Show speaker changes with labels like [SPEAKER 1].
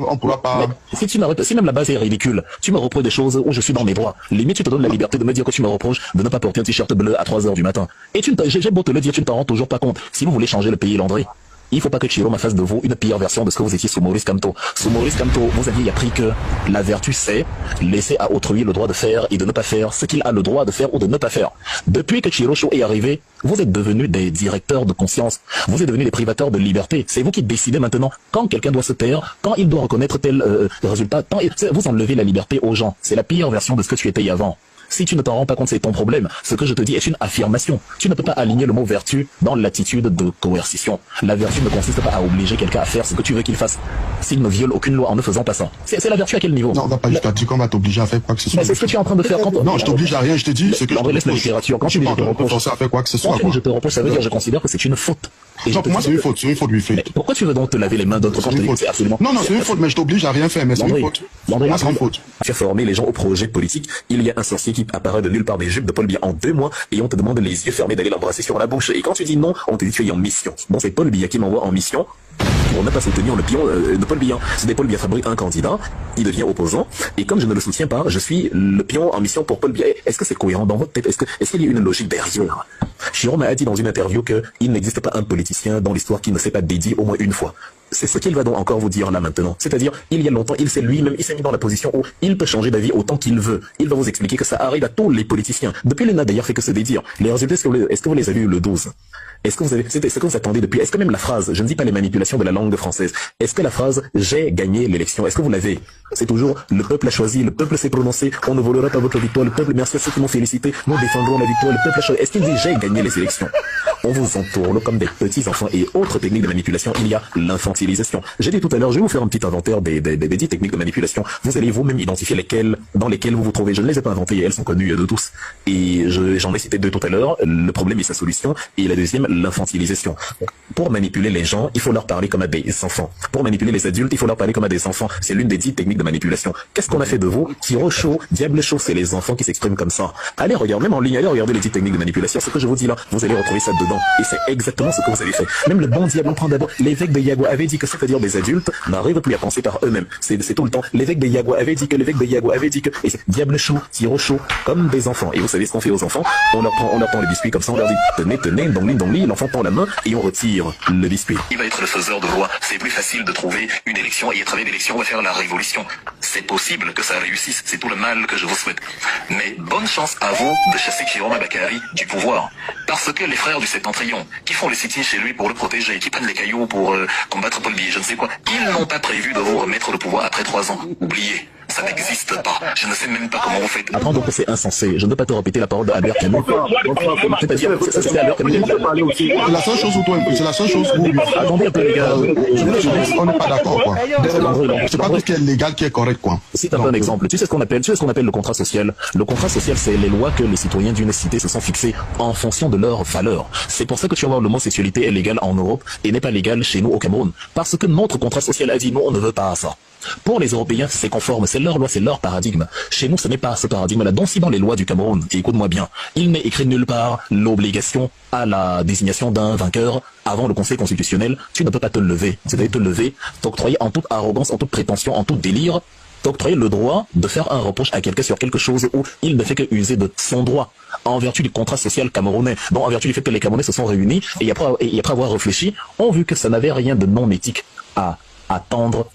[SPEAKER 1] on pourra pas...
[SPEAKER 2] Mais si même la base est ridicule, tu me reproches des choses où je suis dans mes droits. Limite, tu te donnes la liberté de me dire que tu me reproches de ne pas porter un t-shirt bleu à 3 h du matin. Et j'ai beau te le dire, tu ne t'en rends toujours pas compte. Si vous voulez changer le pays, Landry, il ne faut pas que Chiroma fasse de vous une pire version de ce que vous étiez sous Maurice Kamto. Sous Maurice Kamto, vous aviez appris que la vertu, c'est laisser à autrui le droit de faire et de ne pas faire ce qu'il a le droit de faire ou de ne pas faire. Depuis que Chirocho est arrivé, vous êtes devenus des directeurs de conscience. Vous êtes devenus des privateurs de liberté. C'est vous qui décidez maintenant quand quelqu'un doit se taire, quand il doit reconnaître tel résultat. Vous enlevez la liberté aux gens. C'est la pire version de ce que tu étais avant. Si tu ne t'en rends pas compte, c'est ton problème. Ce que je te dis est une affirmation. Tu ne peux pas aligner le mot vertu dans l'attitude de coercition. La vertu ne consiste pas à obliger quelqu'un à faire ce que tu veux qu'il fasse s'il ne viole aucune loi en ne faisant pas ça. C'est la vertu à quel niveau?
[SPEAKER 1] Non, on va pas jusqu'à dire qu'on va t'obliger à faire quoi que ce soit.
[SPEAKER 2] Mais c'est ce que tu es en train de faire quand...
[SPEAKER 1] Non, je t'oblige à rien, je te dis, c'est que...
[SPEAKER 2] André, laisse la littérature. Quand tu dis je te reproche...
[SPEAKER 1] à faire quoi que ce soit,
[SPEAKER 2] Quand je te reproche, ça veut dire je considère que c'est une faute.
[SPEAKER 1] Non, pour moi, c'est une faute, lui fait.
[SPEAKER 2] Mais pourquoi tu veux donc te laver les mains d'autres quand je te dis que c'est absolument...
[SPEAKER 1] Non, c'est une faute, mais je t'oblige à rien faire, mais c'est une faute. Pour moi, c'est une faute.
[SPEAKER 2] Tu as formé les gens au projet politique. Il y a un sorcier qui apparaît de nulle part des jupes de Paul Biya en 2 mois et on te demande les yeux fermés d'aller l'embrasser sur la bouche. Et quand tu dis non, on te dit tu es en mission. Bon, c'est Paul Biya qui m'envoie en mission pour ne pas soutenir le pion de Paul Biya. C'est Paul Biya fabrique un candidat, il devient opposant, et comme je ne le soutiens pas, je suis le pion en mission pour Paul Biya. Est-ce que c'est cohérent dans votre tête? Est-ce qu'il y a une logique derrière? Chiroma a dit dans une interview qu'il n'existe pas un politicien dans l'histoire qui ne s'est pas dédié au moins une fois. C'est ce qu'il va donc encore vous dire là maintenant. C'est-à-dire, il y a longtemps, il s'est lui-même, il s'est mis dans la position où il peut changer d'avis autant qu'il veut. Il va vous expliquer que ça arrive à tous les politiciens. Depuis, il n'a d'ailleurs fait que se dédire. Les résultats, est-ce que vous les avez eu le 12? Est-ce que c'est ce que vous attendez depuis? Est-ce que même la phrase, je ne dis pas les manipulations de la langue française, est-ce que la phrase, j'ai gagné l'élection, est-ce que vous l'avez? C'est toujours, le peuple a choisi, le peuple s'est prononcé, on ne volera pas votre victoire, le peuple, merci à ceux qui m'ont félicité, nous défendrons la victoire, le peuple a choisi. Est-ce qu'il dit, j'ai gagné les élections? On vous entoure comme des petits enfants et autres techniques de manipulation. Il y a l'infantilisation. J'ai dit tout à l'heure, je vais vous faire un petit inventaire des 10 techniques de manipulation. Vous allez vous-même identifier dans lesquelles vous vous trouvez. Je ne les ai pas inventées, elles sont connues de tous. Et j'en ai cité 2 tout à l'heure, le problème et sa solution. Et la deuxième, l'infantilisation. Pour manipuler les gens, il faut leur parler comme à des enfants. Pour manipuler les adultes, il faut leur parler comme à des enfants. C'est l'une des 10 techniques de manipulation. Qu'est-ce qu'on a fait de vous? Tiro chaud, diable chaud, c'est les enfants qui s'expriment comme ça. Allez, regarde, même en ligne, allez regarder les 10 techniques de manipulation. Ce que je vous dis là, vous allez retrouver ça dedans. Et c'est exactement ce que vous avez fait. Même le bon diable, on prend d'abord, l'évêque de Yagua avait dit que c'est-à-dire des adultes n'arrivent plus à penser par eux-mêmes. C'est tout le temps. L'évêque de Yagua avait dit que, et c'est diable chaud, tiro chaud, comme des enfants. Et vous savez ce qu'on fait aux enfants? On leur prend le biscuit comme ça, on leur dit, tenez, dongli, l'enfant tend la main, et on retire le biscuit. Il va être le faiseur de loi. C'est plus facile de trouver une élection, et à travers l'élection, on va faire la révolution. C'est possible que ça réussisse, c'est tout le mal que je vous souhaite. Mais bonne chance à vous de chasser Chiroma Bakary du pouvoir. Parce que les frères du Septentrion, qui font les sit-ins chez lui pour le protéger, qui prennent les cailloux pour combattre Paul Biya, je ne sais quoi, ils n'ont pas prévu de vous remettre le pouvoir après 3 ans. Oubliez. Ça n'existe pas. Je ne sais même pas comment vous faites. Attends, donc c'est insensé. Je ne peux pas te répéter la parole d'Albert Camus. C'est-à-dire, c'est Albert Camus.
[SPEAKER 1] C'est la seule chose où c'est la seule chose où...
[SPEAKER 2] Attendez un peu, les gars.
[SPEAKER 1] On n'est pas d'accord, quoi. C'est pas tout ce qui est légal qui est correct, quoi.
[SPEAKER 2] C'est un exemple. Tu sais ce qu'on appelle le contrat social. Le contrat social, c'est les lois que les citoyens d'une cité se sont fixées en fonction de leurs valeurs. C'est pour ça que tu vas voir l'homosexualité est légale en Europe et n'est pas légale chez nous au Cameroun. Parce que notre contrat social a dit non, on ne veut pas ça. Pour les Européens, c'est conforme, c'est leur loi, c'est leur paradigme. Chez nous, ce n'est pas ce paradigme-là. Donc, si dans les lois du Cameroun, et écoute-moi bien, il n'est écrit nulle part l'obligation à la désignation d'un vainqueur avant le Conseil constitutionnel, tu ne peux pas te lever. C'est-à-dire te lever, t'octroyer en toute arrogance, en toute prétention, en tout délire, t'octroyer le droit de faire un reproche à quelqu'un sur quelque chose où il ne fait que user de son droit en vertu du contrat social camerounais. Donc, en vertu du fait que les Camerounais se sont réunis et après avoir réfléchi, ont vu que ça n'avait rien de non éthique à attendre